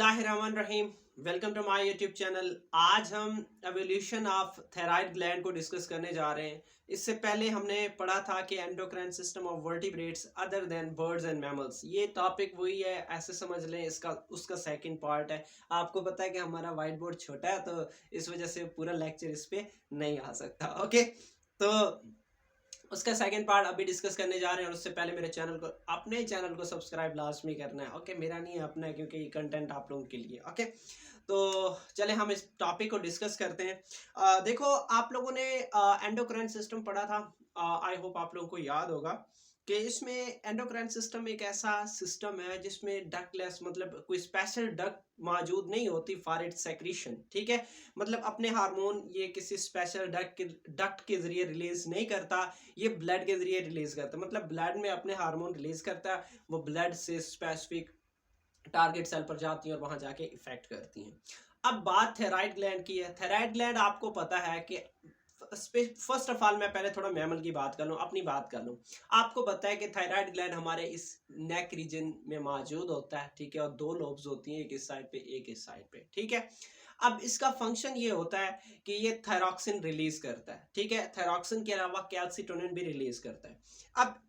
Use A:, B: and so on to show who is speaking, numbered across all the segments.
A: बिस्मिल्लाहिर्रहमानिर्रहीम। Welcome to my YouTube channel. आज हम एवोल्यूशन ऑफ थायराइड ग्लैंड को डिस्कस करने जा रहे हैं। इससे पहले हमने पढ़ा था कि endocrine system of vertebrates other than birds and mammals. ये टॉपिक वही है, ऐसे समझ लें इसका उसका सेकंड पार्ट है। आपको पता है कि हमारा वाइट बोर्ड छोटा है तो इस वजह से पूरा लेक्चर इस पे नहीं आ सकता। ओके, तो उसका सेकंड पार्ट अभी डिस्कस करने जा रहे हैं और उससे पहले मेरे चैनल को अपने चैनल को सब्सक्राइब लाजमी करना है। ओके, मेरा नहीं है, अपना है, क्योंकि ये कंटेंट आप लोगों के लिए। ओके, तो चले हम इस टॉपिक को डिस्कस करते हैं। देखो, आप लोगों ने एंडोक्राइन सिस्टम पढ़ा था। आई होप आप लोगों को याद होगा कि इसमें एंडोक्राइन सिस्टम एक ऐसा सिस्टम है जिसमें डक्टलेस, मतलब कोई स्पेशल डक्ट मौजूद नहीं होती फॉर इट्स सेक्रीशन। ठीक है, मतलब अपने हार्मोन ये किसी स्पेशल डक्ट के जरिए रिलीज नहीं करता, ये ब्लड के जरिए रिलीज करता है। मतलब ब्लड में अपने हार्मोन रिलीज करता है, वो ब्लड से स्पेसिफिक टारगेट सेल पर जाती हैं और वहां जाके इफेक्ट करती हैं। अब बात थायराइड ग्लैंड की है। थायराइड ग्लैंड आपको पता है कि फर्स्ट ऑफ ऑल मैं पहले थोड़ा मैमल की बात कर लूँ, अपनी बात कर लूँ। आपको पता है कि थायराइड ग्लैंड हमारे इस नेक रीजन में मौजूद होता है। ठीक है, और दो लोब्स होती हैं, एक इस साइड पे एक इस साइड पे। ठीक है, अब इसका फंक्शन ये होता है कि ये थायरॉक्सिन रिलीज करता है। ठीक है, थायरॉक्सिन के अलावा कैल्सिटोनिन भी रिलीज करता है। अब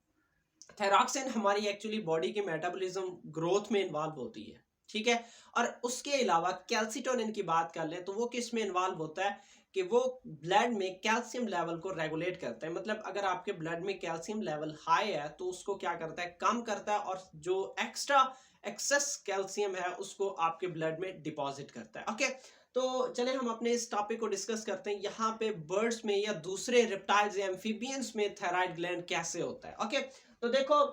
A: थायरॉक्सिन हमारी एक्चुअली बॉडी के मेटाबॉलिज्म ग्रोथ में इन्वॉल्व होती है। ठीक है, और उसके अलावा कैल्सिटोनिन की बात कर लें तो वो किस में इन्वॉल्व होता है कि वो ब्लड में कैल्शियम लेवल को रेगुलेट करता है। मतलब अगर आपके ब्लड में कैल्शियम लेवल हाई है तो उसको क्या करता है, कम करता है, और जो एक्स्ट्रा एक्सेस कैल्शियम है उसको आपके ब्लड में डिपॉजिट करता है। ओके, तो चले हम अपने इस टॉपिक को डिस्कस करते हैं। यहाँ पे बर्ड्स में या दूसरे रेप्टाइल्स या एम्फीबियंस में थायराइड ग्लैंड कैसे होता है। ओके, तो देखो,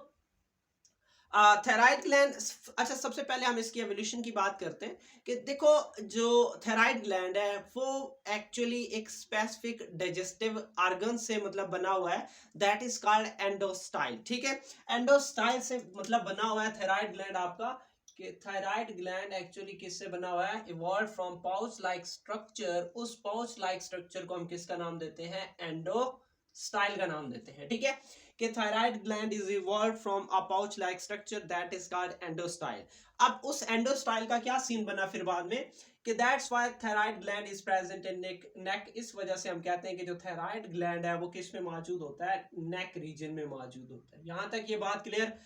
A: थायराइड ग्लैंड, अच्छा सबसे पहले हम इसकी एवोल्यूशन की बात करते हैं कि देखो, जो थायराइड ग्लैंड है वो एक्चुअली एक स्पेसिफिक डाइजेस्टिव ऑर्गन से मतलब बना हुआ है, दैट इज कॉल्ड एंडोस्टाइल। ठीक है, एंडोस्टाइल से मतलब बना हुआ है थायराइड ग्लैंड आपका। कि थायराइड ग्लैंड एक्चुअली किससे बना हुआ है, evolve from pouch like structure. उस पाउच लाइक स्ट्रक्चर को हम किसका नाम देते हैं, एंडोस्टाइल का नाम देते हैं। ठीक है, कि thyroid gland is evolved from a pouch like structure that is called endostyle। अब उस endostyle का क्या सीन बना फिर बाद में कि that's why thyroid gland is present in neck। इस वजह से हम कहते हैं कि जो thyroid gland है वो किस में मौजूद होता है, neck region में मौजूद होता है। यहां तक ये बात क्लियर।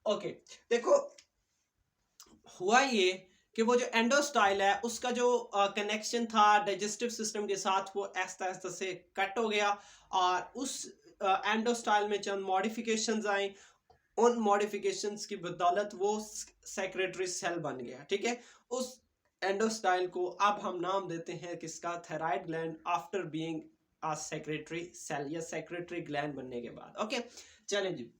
A: ओके, देखो हुआ ये कि वो जो एंडोस्टाइल है उसका जो कनेक्शन था डाइजेस्टिव सिस्टम के साथ वो आहिस्ता आहिस्ता से कट हो गया, और उस एंडोस्टाइल में चंद मॉडिफिकेशंस आई। उन मॉडिफिकेशंस की बदौलत वो सेक्रेटरी सेल बन गया। ठीक है, उस एंडोस्टाइल को अब हम नाम देते हैं किसका, thyroid gland, after being a secretory cell या सेक्रेटरी ग्लैंड बनने के बाद। ओके, चलें जी।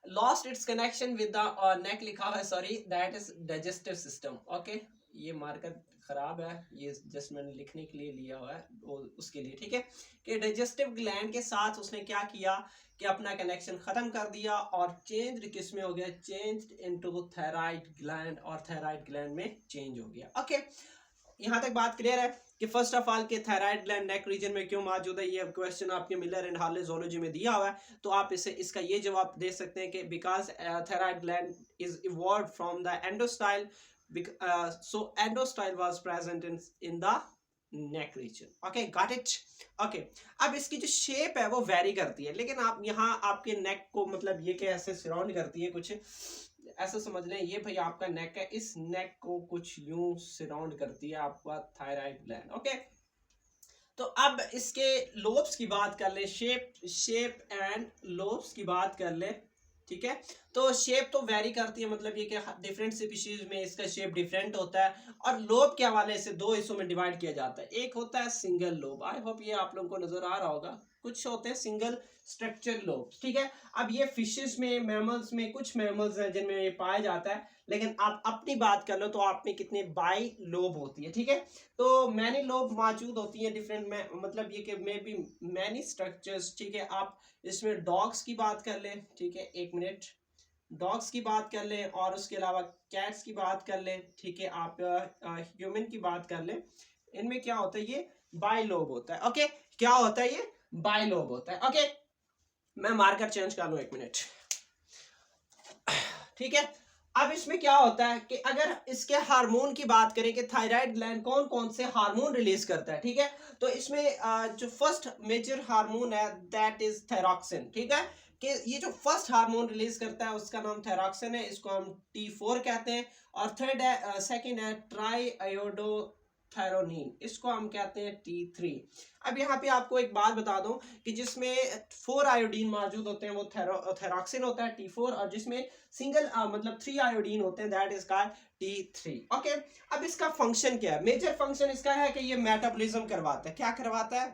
A: Lost its connection with the neck लिखा हुआ है, sorry, that is digestive system. Okay, ये मार्कर खराब है, ये जस्ट मैंने लिखने के लिए लिया हुआ है वो उसके लिए। ठीक है, कि डाइजेस्टिव ग्लैंड के साथ उसने क्या किया कि अपना कनेक्शन खत्म कर दिया और चेंज किस में हो गया, चेंज इनटू थायराइड ग्लैंड, और थायराइड ग्लैंड में चेंज हो गया। ओके, यहाँ तक बात क्लियर है कि फर्स्ट ऑफ ऑल के थायराइड ग्लैंड नेक रीजन में क्यों मौजूद है। ये क्वेश्चन आपके मिलर एंड हार्ले जोलॉजी में दिया हुआ है, तो आप इसे इसका ये जवाब दे सकते हैं कि because thyroid gland is evolved from the endostyle, so endostyle was present in the neck region। okay, got it। okay, अब इसकी जो शेप है वो वेरी करती है, लेकिन आप यहाँ आपके नेक को मतलब ये कि ऐसे सराउंड करती है, कुछ ऐसा समझ लें, ये भाई आपका नेक है, इस नेक को कुछ यूं सराउंड करती है आपका थायराइड ग्लैंड। ओके, तो अब इसके लोब्स की बात कर ले, शेप एंड लोब्स की बात कर ले। ठीक है, तो शेप तो वेरी करती है, मतलब ये कि डिफरेंट स्पीशीज में इसका शेप डिफरेंट होता है, और लोब के हवाले से दो हिस्सों में डिवाइड किया जाता है। एक होता है सिंगल लोब, आई होप ये आप लोगों को नजर आ रहा होगा, कुछ होते हैं सिंगल स्ट्रक्चर लोब। ठीक है, अब ये फिशेस में, मैमल्स में, कुछ मैमल्स हैं जिनमें ये पाया जाता है, लेकिन आप अपनी बात कर लो तो आप में कितने बाई लोब होती है। ठीक है, तो मैनी लोब मौजूद होती है डिफरेंट में, मतलब ये कि मे बी मैनी स्ट्रक्चर्स। ठीक है, आप इसमें डॉग्स की बात कर लें, ठीक है, एक मिनट, डॉग्स की बात कर लें, और उसके अलावा कैट्स की बात कर लें। ठीक है, आप ह्यूमन की बात कर लें, इनमें क्या होता है, ये बाइलोब होता है। ओके, क्या होता है, ये बाइलोब होता है। ओके, मैं मार्कर चेंज कर लूं, एक मिनट। ठीक है, अब इसमें क्या होता है कि अगर इसके हार्मोन की बात करें कि थायराइड ग्लैंड कौन कौन से हार्मोन रिलीज करता है, ठीक है, तो इसमें जो फर्स्ट मेजर हार्मोन है दैट इज थायरॉक्सिन, ठीक है, कि ये जो फर्स्ट हार्मोन रिलीज करता है उसका नाम थायरॉक्सिन है, इसको हम T4 कहते हैं। और थर्ड है सेकंड है ट्राई आयोडो थायरोनिन, इसको हम कहते हैं T3। अब यहाँ पे आपको एक बात बता दूं कि जिसमें 4 आयोडीन मौजूद होते हैं वो थायरॉक्सिन होता है T4, और जिसमें सिंगल मतलब 3 आयोडीन होते हैं that is called T3। Okay, अब इसका फंक्शन क्या है? मेजर फंक्शन इसका है कि ये मेटाबॉलिज्म करवाता है। क्या करवाता है?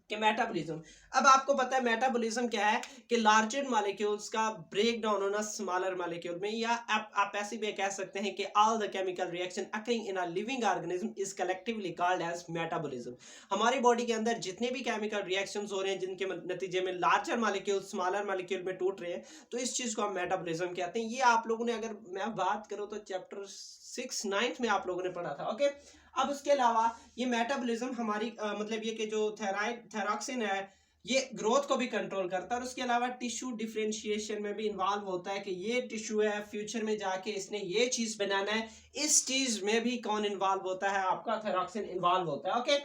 A: कि मेटाबॉलिज्म। अब आपको पता है मेटाबॉलिज्म क्या है कि लार्जर मॉलिक्यूल्स का ब्रेक डाउन होना स्मॉलर मॉलिक्यूल में, या आप ऐसे भी कह सकते हैं कि all the chemical reaction occurring in a living organism is collectively called as metabolism. हमारी बॉडी के अंदर जितने भी केमिकल रिएक्शंस हो रहे हैं जिनके नतीजे में लार्जर मॉलिक्यूल स्मॉलर मॉलिक्यूल में टूट रहे हैं, तो इस चीज को हम मेटाबॉलिज्म कहते हैं। ये आप लोगों ने, अगर मैं बात करूं तो चैप्टर 6 9th में आप लोगों ने पढ़ा था। ओके, अब उसके अलावा ये मेटाबॉलिज्म हमारी मतलब ये कि जो थायरॉक्सिन है ये ग्रोथ को भी कंट्रोल करता है, और उसके अलावा टिश्यू डिफरेंशिएशन में भी इन्वॉल्व होता है कि ये टिश्यू है फ्यूचर में जाके इसने ये चीज बनाना है, इस चीज में भी कौन इन्वॉल्व होता है? आपका थायरॉक्सिन इन्वॉल्व होता है। Okay,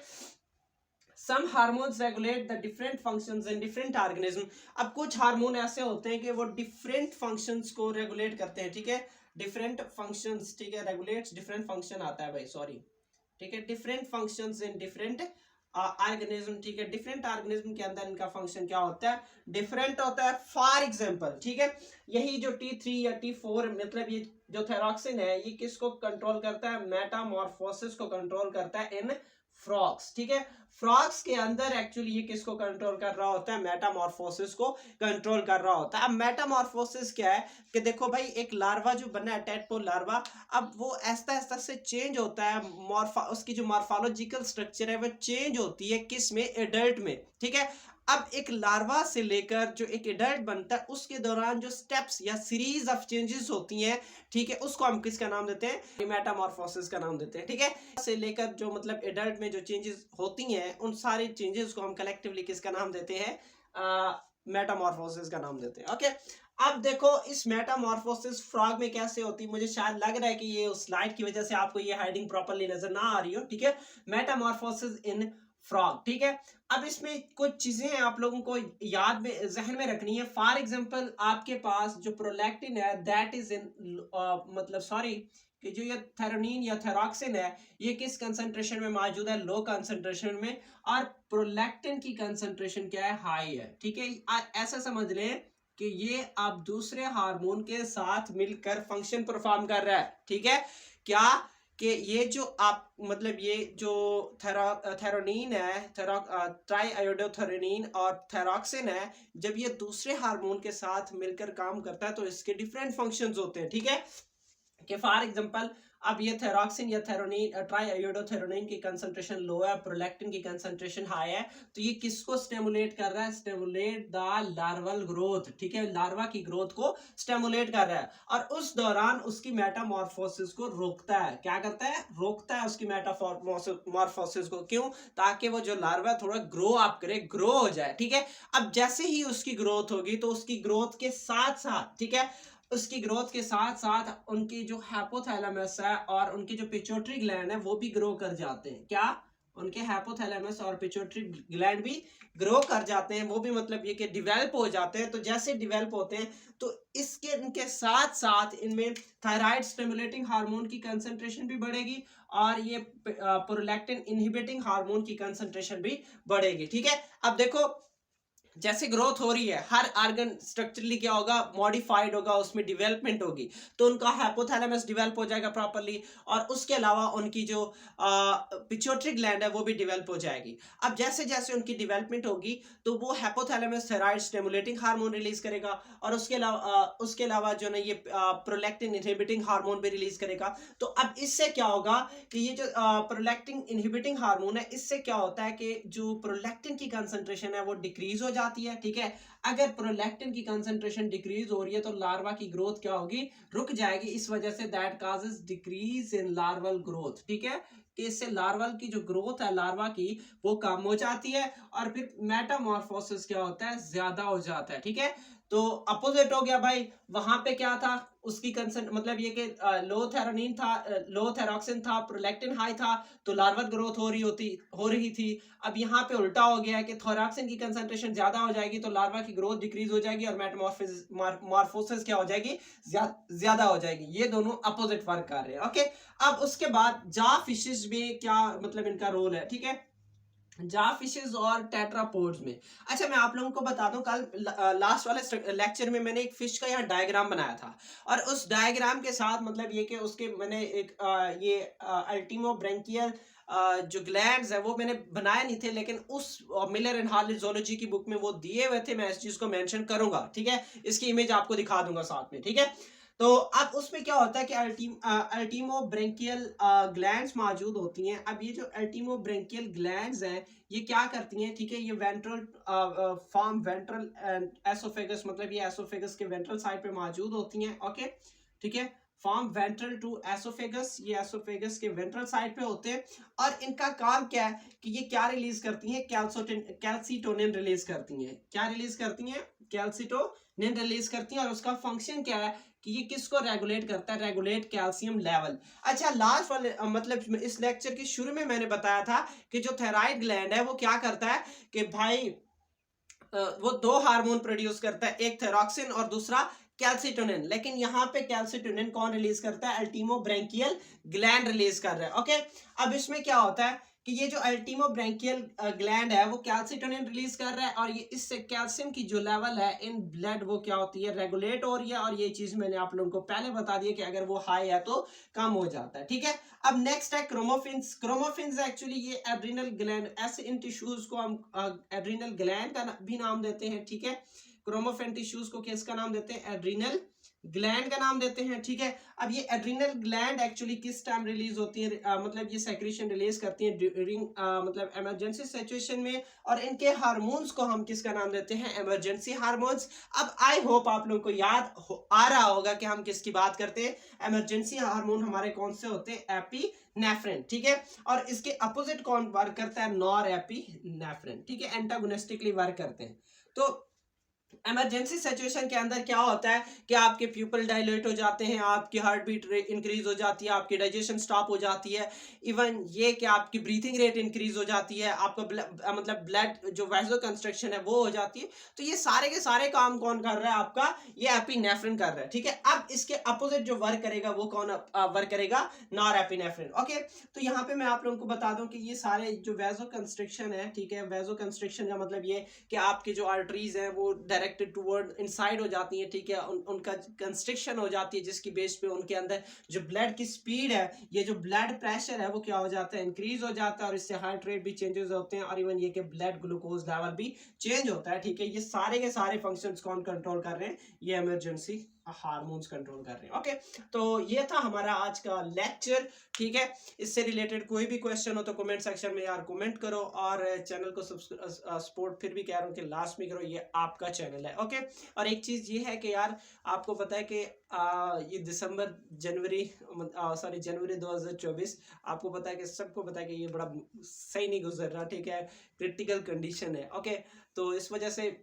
A: some hormones regulate the different functions in different organism. अब कुछ हार्मोन ऐसे होते हैं कि वो डिफरेंट फंक्शंस को रेगुलेट करते हैं, ठीक है, डिफरेंट फंक्शंस, ठीक है, रेगुलेट्स डिफरेंट फंक्शन आता है भाई, सॉरी, ठीक है, different functions in different organism, ठीक है, डिफरेंट ऑर्गेनिज्म के अंदर इनका फंक्शन क्या होता है? डिफरेंट होता है। फॉर एग्जांपल, ठीक है, यही जो T3 या T4 मतलब ये जो थायरॉक्सिन है ये किसको कंट्रोल करता है? मेटामॉर्फोसिस को कंट्रोल करता है इन फ्रॉग्स, ठीक है, फ्रॉग्स के अंदर एक्चुअली ये किसको कंट्रोल कर रहा होता है? मेटामॉर्फोसिस को कंट्रोल कर रहा होता है। अब मेटामॉर्फोसिस क्या है कि देखो भाई, एक लार्वा जो बना है टेडपोल लार्वा, अब वो ऐसा ऐसा से चेंज होता है, उसकी जो मॉर्फोलॉजिकल स्ट्रक्चर है वो चेंज होती है किस में? एडल्ट में, ठीक है। अब एक लार्वा से लेकर जो एक एडल्ट बनता है उसके दौरान जो स्टेप्स या सीरीज ऑफ चेंजेस होती हैं, ठीक है, उसको हम किसका नाम देते हैं? मेटामॉर्फोसिस का नाम देते हैं, ठीक है। से लेकर जो मतलब एडल्ट में जो चेंजेस होती हैं उन सारे चेंजेस को हम कलेक्टिवली किसका नाम देते हैं? मेटामॉर्फोसिस का नाम देते हैं। ओके, अब देखो इस मेटामॉर्फोसिस फ्रॉग में कैसे होती है, मुझे शायद लग रहा है कि ये उस स्लाइड की वजह से आपको ये हाइडिंग प्रॉपर्ली नजर ना आ रही हो, ठीक है, मेटामॉर्फोसिस इन फ्रॉग, ठीक है। अब इसमें कुछ चीजें आप लोगों को याद में, जहन में रखनी है। फॉर एग्जांपल, आपके पास जो प्रोलैक्टिन है दैट इज इन मतलब सॉरी, कि जो ये थेरोनिन या थेरोक्सिन है ये किस कंसंट्रेशन में मौजूद है? लो कंसंट्रेशन में। और प्रोलैक्टिन की कंसंट्रेशन क्या है? हाई है, ठीक है। ऐसा समझ लें कि ये आप दूसरे हार्मोन के साथ मिलकर फंक्शन परफॉर्म कर रहा है, ठीक है। क्या कि ये जो आप मतलब ये जो थेरोनिन है, ट्राई आयोडोथेरोनिन और थेरोक्सिन है, जब ये दूसरे हार्मोन के साथ मिलकर काम करता है तो इसके डिफरेंट फंक्शंस होते हैं, ठीक है। कि फॉर एग्जांपल, अब ये थेरोक्सिन या थेरोनिन ट्राई आयोडोथेरोनिन की कंसंट्रेशन लो है, प्रोलैक्टिन की कंसंट्रेशन हाई है, तो ये किसको स्टिमुलेट कर रहा है? स्टिमुलेट द लार्वल ग्रोथ, ठीक है, लार्वा की ग्रोथ को स्टिमुलेट कर रहा है, और उस दौरान उसकी मेटामॉर्फोसिस को रोकता है। क्या करता है? रोकता है उसकी मेटामॉर्फोसिस को। क्यों? ताकि वो जो लार्वा थोड़ा ग्रो अप करे, ग्रो हो जाए, ठीक है। अब जैसे ही उसकी ग्रोथ होगी तो उसकी ग्रोथ के साथ साथ, ठीक है, उसकी ग्रोथ के साथ साथ उनकी जो हाइपोथैलेमस है और उनकी जो पिट्यूटरी ग्लैंड है वो भी ग्रो कर जाते हैं। क्या? उनके हाइपोथैलेमस और पिट्यूटरी ग्लैंड भी ग्रो कर जाते हैं, वो भी मतलब ये कि डेवलप हो जाते हैं। तो जैसे डेवलप होते हैं तो इसके इनके साथ साथ इनमें थायराइड स्टिमुलेटिंग हार्मोन की कंसंट्रेशन भी बढ़ेगी और ये प्रोलैक्टिन इनहिबिटिंग हार्मोन की कंसंट्रेशन भी बढ़ेगी, ठीक है। अब देखो, जैसे ग्रोथ हो रही है हर ऑर्गन स्ट्रक्चरली क्या होगा? मॉडिफाइड होगा, उसमें डेवलपमेंट होगी, तो उनका हाइपोथैलेमस डेवलप हो जाएगा प्रॉपर्ली, और उसके अलावा उनकी जो पिट्यूटरी ग्लैंड है वो भी डेवलप हो जाएगी। अब जैसे जैसे उनकी डेवलपमेंट होगी तो वो hypothalamus thyroid stimulating hormone release करेगा, और उसके अलावा जो ना ये प्रोलैक्टिन इनहिबिटिंग हार्मोन भी रिलीज करेगा। तो अब इससे क्या होगा कि ये जो प्रोलैक्टिन इनहिबिटिंग हार्मोन है, इससे क्या होता है कि जो प्रोलैक्टिन की कंसंट्रेशन है वो डिक्रीज हो जाती है, ठीक है। अगर प्रोलैक्टिन की कंसंट्रेशन डिक्रीज हो रही है तो लार्वा की ग्रोथ क्या होगी? रुक जाएगी। इस वजह say that causes decrease in larval growth, ठीक है, कि इससे लार्वल की जो ग्रोथ है लार्वा की वो कम हो जाती है और फिर मेटामॉर्फोसिस क्या होता है? ज्यादा हो जाता है, ठीक है। तो अपोजिट हो गया भाई, वहां पे क्या था, उसकी कंसेंट मतलब ये कि लो थेरोनिन था, लो थेरोक्सिन था, प्रोलैक्टिन हाई था, तो लार्वल ग्रोथ हो रही थी। अब यहाँ पे उल्टा हो गया कि थोरैक्सिन की कंसेंट्रेशन ज्यादा हो जाएगी तो लार्वा की ग्रोथ डिक्रीज हो जाएगी और मेटामॉर्फोसिस क्या हो जाएगी, ज्यादा हो जाएगी। ये दोनों अपोजिट वर्क कर रहे हैं। ओके, अब उसके बाद जा फिशेस में क्या मतलब इनका रोल है, ठीक है, जा फिशेस और टेट्रापोड्स में। अच्छा मैं आप लोगों को बता दूं, कल लास्ट वाले लेक्चर में मैंने एक फिश का यहाँ डायग्राम बनाया था, और उस डायग्राम के साथ मतलब ये कि उसके मैंने एक ये अल्टीमो ब्रेंकियल जो ग्लैंड्स है वो मैंने बनाए नहीं थे, लेकिन उस मिलर एंड हार्ले ज़ूलॉजी की बुक में वो दिए हुए थे। मैं इस चीज को मेंशन करूंगा, ठीक है, इसकी इमेज आपको दिखा दूंगा साथ में, ठीक है। तो अब उसमें क्या होता है कि अल्टीमो ब्रेंकियल ग्लैंड्स मौजूद होती हैं। अब ये जो अल्टीमो ब्रेंकियल ग्लैंड्स हैं ये क्या करती हैं, ठीक है, ये वेंट्रल फॉर्म वेंट्रल एसोफेगस, मतलब ये एसोफेगस के वेंट्रल साइड पे मौजूद होती हैं। ओके, ठीक है, फॉर्म वेंट्रल टू एसोफेगस, ये एसोफेगस के वेंट्रल साइड पे होते हैं। और इनका काम क्या है कि ये क्या रिलीज करती हैं, कैल्सिटोनिन रिलीज करती हैं। क्या रिलीज करती हैं, कैल्सिटोनिन रिलीज करती हैं। और उसका फंक्शन क्या है कि ये किसको रेगुलेट करता है, रेगुलेट कैल्शियम लेवल। अच्छा लास्ट वाले मतलब इस लेक्चर के शुरू में मैंने बताया था कि जो थायराइड ग्लैंड है वो क्या करता है कि भाई वो दो हार्मोन प्रोड्यूस करता है, एक थायरॉक्सिन और दूसरा कैल्सिटोनिन। लेकिन यहाँ पे कैल्सिटोनिन कौन रिलीज करता है, अल्टीमो ब्रेंकियल ग्लैंड रिलीज कर रहा है। ओके, अब इसमें क्या होता है कि ये जो अल्टीमो ब्रेंकियल ग्लैंड है वो कैल्सिटोनिन रिलीज कर रहा है, और ये इससे कैल्शियम की जो लेवल है इन ब्लड वो क्या होती है, रेगुलेट हो रही है। और ये चीज मैंने आप लोगों को पहले बता दी कि अगर वो हाई है तो कम हो जाता है, ठीक है। अब नेक्स्ट है क्रोमोफिन्स। क्रोमोफिन्स एक्चुअली ये एड्रिनल ग्लैंड, ऐसे इन टिश्यूज को हम एड्रिनल ग्लैंड का भी नाम देते हैं, ठीक है। क्रोमोफिन टिश्यूज को किसका नाम देते हैं, एड्रिनल ग्लैंड का नाम देते हैं, ठीक है। अब ये एड्रिनल ग्लैंड एक्चुअली किस टाइम रिलीज होती है, मतलब ये सेक्रेशन रिलीज करती है ड्यूरिंग मतलब इमरजेंसी सिचुएशन में। और इनके हार्मोन्स को हम किसका नाम देते हैं, इमरजेंसी हार्मोन्स। अब आई होप आप लोगों को याद आ रहा होगा कि हम किसकी बात करते हैं। इमरजेंसी हार्मोन हमारे कौन से होते हैं, एपीनेफ्रिन, ठीक है। और इसके अपोजिट कौन वर्क करता है, नॉर एपीनेफ्रिन, ठीक है, एंटागोनिस्टिकली वर्क करते हैं। तो इमरजेंसी सिचुएशन के अंदर क्या होता है कि आपके प्यूपल डायलेट हो जाते हैं, आपकी हार्ट बीट इंक्रीज हो जाती है, आपकी डाइजेशन स्टॉप हो जाती है, इवन ये कि आपकी ब्रीथिंग रेट इंक्रीज हो जाती है, आपका मतलब ब्लड जो वैसो कंस्ट्रक्शन है वो हो जाती है। तो ये सारे के सारे काम कौन कर रहा है, आपका ये एपिनेफ्रिन कर रहा है, ठीक है। अब इसके अपोजिट जो वर्क करेगा वो कौन वर्क करेगा, नॉर एपिनेफ्रिन। ओके, तो यहाँ पे मैं आप लोगों को बता दूं कि ये सारे जो वैसो कंस्ट्रक्शन है, ठीक है, वैसो कंस्ट्रक्शन का मतलब ये कि आपके जो आर्टरीज हैं वो डायरेक्टेड टुवर्ड इनसाइड हो जाती हैं, ठीक है, उनका कंस्ट्रक्शन हो जाती है, जिसकी बेस पे उनके अंदर जो ब्लड की स्पीड है, ये जो ब्लड प्रेशर है वो क्या हो जाता है, इंक्रीज हो जाता है, और इससे हार्ट रेट भी चेंजेस होते हैं, और इवन ये कि ब्लड ग्लूकोज लेवल भी चेंज होता है, ठीक है। ये सारे के सारे फंक्शंस कौन कंट्रोल कर रहे हैं, ये इमरजेंसी हार्मोन्स कंट्रोल कर रहे हैं। ओके, तो ये था हमारा आज का लेक्चर, ठीक है। इससे रिलेटेड कोई भी क्वेश्चन हो तो कमेंट सेक्शन में यार कमेंट करो, और चैनल को सपोर्ट फिर भी कह रहा हूँ कि लास्ट में करो, ये आपका चैनल है। ओके, और एक चीज ये है कि यार आपको पता है कि ये जनवरी 2024 आपको पता है कि सबको पता है कि ये बड़ा सही नहीं गुजर रहा, ठीक है, क्रिटिकल कंडीशन है। ओके, तो इस वजह से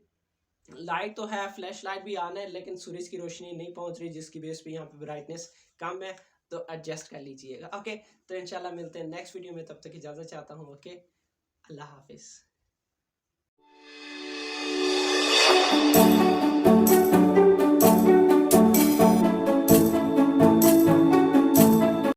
A: लाइट तो है, फ्लैश लाइट भी आना है, लेकिन सूरज की रोशनी नहीं पहुंच रही, जिसकी बेस पे यहाँ पे ब्राइटनेस कम है, तो एडजस्ट कर लीजिएगा। ओके, तो इंशाल्लाह मिलते हैं नेक्स्ट वीडियो में, तब तक इजाजत चाहता हूँ। ओके, अल्लाह हाफिज।